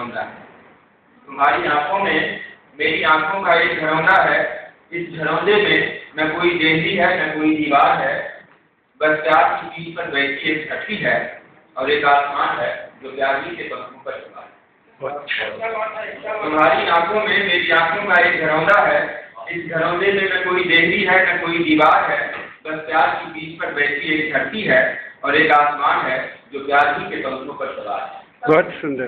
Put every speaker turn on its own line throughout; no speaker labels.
घरौंदा है। तुम्हारी आंखों में मेरी आंखों का एक घरौंदा है। इस घरौंदे में न कोई देहरी है न कोई दीवार है, बस प्यार की पीठ पर बैठी एक छठी है और एक आसमान है जो प्यारी के पंखों पर सवार है। तुम्हारी आंखों में मेरी आंखों का एक घरौंदा है। इस घरौंदे में न कोई देहरी है न कोई दीवार है, बस प्यार की पीठ पर बैठी एक छठी है और एक आसमान है जो प्यारी के पंखों पर सवार है।
बहुत सुंदर।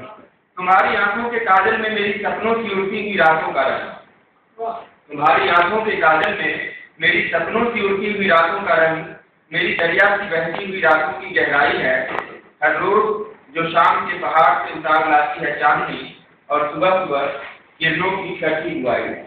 तुम्हारी आंखों के काजल में मेरी सपनों की उड़ती हुई रातों का रंग। तुम्हारी आंखों के काजल में मेरी सपनों की उड़ती हुई रातों का रंग, मेरी दरिया की बहती हुई रातों की गहराई है। हर रोज जो शाम के पहाड़ से उतार लाती है चांदनी और सुबह सुबह किरणों की छठी बुआई है।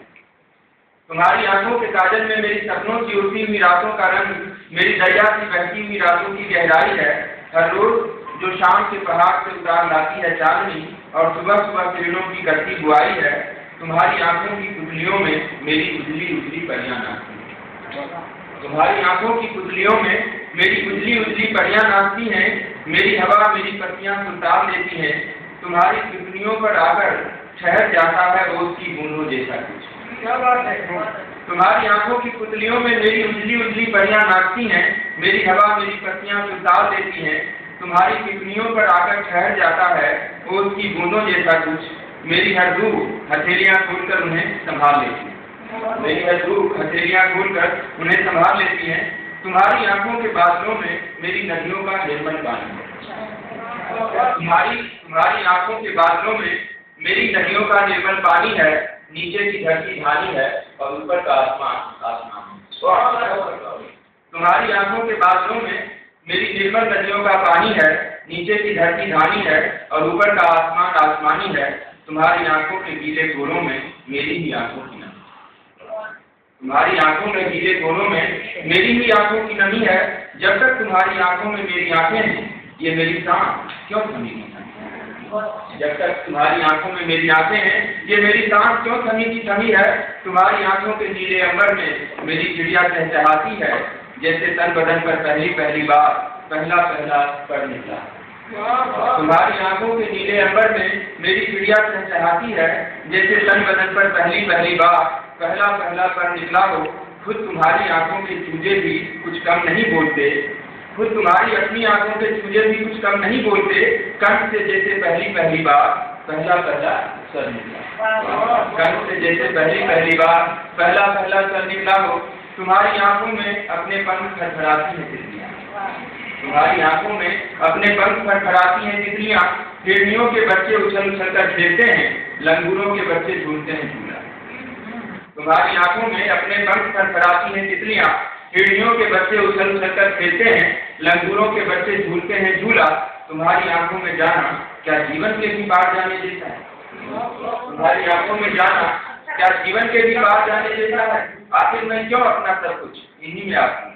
तुम्हारी आंखों के काजल में मेरी सपनों की उड़ती हुई रातों का रंग, मेरी दरिया की बहती हुई रातों की गहराई है। हर रोज जो शाम के पहाड़ से उतार लाती है चांदनी और सुबह सुबह किरणों की करती बुआई है। तुम्हारी आंखों की पुतलियों में मेरी उजली उजली परियां नाचती हैं। तुम्हारी आंखों की पुतलियों में मेरी उजली उजली परियां नाचती हैं। मेरी हवा मेरी पत्तियां सुल्तान देती हैं। तुम्हारी पुतलियों पर आकर ठहर जाता है रोज की बूंदों जैसा कुछ। क्या बात है। तुम्हारी आंखों की पुतलियों में मेरी उजली उजली परियां नाचती हैं। मेरी हवा मेरी पत्तियां सुल्तान देती हैं। तुम्हारी पुतलियों पर आकर ठहर जाता है रोज की बूंदों जैसा कुछ। मेरी हर रूह हथेलियां खोलकर उन्हें संभाल लेती है। मेरी हर रूह हथेलियां खोलकर उन्हें संभाल लेती हैं। तुम्हारी आंखों के बादलों में मेरी नदियों का निर्मल पानी है। तुम्हारी आंखों के बादलों में मेरी नदियों का निर्मल पानी है। नीचे की धरती धानी है और ऊपर का आसमान आसमान। तुम्हारी आंखों के बादलों में मेरी निर्मल नदियों का पानी है। नीचे की धरती धानी है और ऊपर का आसमान आसमानी है। तुम्हारी आंखों के गीले कोरों में मेरी ही आंखों की नमी। तुम्हारी आंखों में गीले कोरों में मेरी ही आंखों की नमी है। जब तक तुम्हारी आंखों में मेरी आंखें हैं, ये मेरी सांस क्यों थमी की थमी। जब तक तुम्हारी आंखों में मेरी आंखें हैं, ये मेरी सांस क्यों थमी की थमी है। तुम्हारी आंखों के नीले अंबर में मेरी चिड़िया चहचहाती है, जैसे तन बदन पर पहली बार पहला पर निकला। तुम्हारी आंखों के नीले अंबर में मेरी चिड़िया चहचहाती है, जैसे तन बदन पर पहली बार पहला पर निकला हो। खुद तुम्हारी आंखों के चूजे भी कुछ कम नहीं बोलते। खुद तुम्हारी अपनी आंखों के चूजे भी कुछ कम नहीं बोलते। कंठ से जैसे पहली बार पहला सर निकला। कंठ से जैसे पहली बार पहला सर निकला हो। तुम्हारी आंखों में अपने पंख फड़फड़ाती हैं तितलियां। तुम्हारी आंखों में अपने पंख फड़फड़ाती हैं तितलियां। हिरनियों के बच्चे उछल कर खेलते हैं, लंगूरों के बच्चे झूलते हैं झूला। तुम्हारी आंखों में अपने पंख फड़फड़ाती हैं तितलियां। हिरनियों के बच्चे उछल कर खेलते हैं, लंगूरों के बच्चे झूलते हैं झूला। तुम्हारी आंखों में जाना क्या जीवन के भी पार जाने जैसा है। तुम्हारी आंखों में जाना क्या जीवन के भी पार जाने जैसा है। आखिर मैं क्यों अपना सब कुछ इन्हीं में आती हूँ।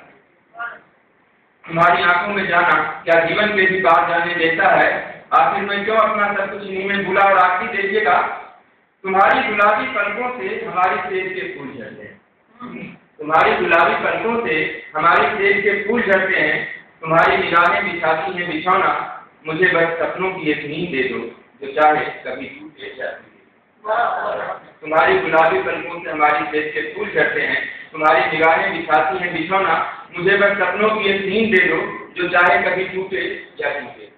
तुम्हारी आंखों में जाना क्या जीवन के भी पार जाने जैसा है। आखिर मैं क्यों अपना सब कुछ इन्हीं में भूला। और आखिरी देखिएगा, तुम्हारी गुलाबी पलकों से हमारी सेब के फूल झड़ते हैं। तुम्हारी गुलाबी पलकों से हमारी सेब के फूल झड़ते हैं। तुम्हारी निगाहें बिछाती हैं बिछौना, मुझे बस सपनों की एक नींद दे दो जो चाहे कभी टूटे जाती। तुम्हारी गुलाबी पलकों से हमारी सेब के फूल झड़ते हैं। तुम्हारी निगाहें बिछाती हैं बिछौना, मुझे बस सपनों की एक नींद दे दो जो चाहे कभी टूटे या टूटे।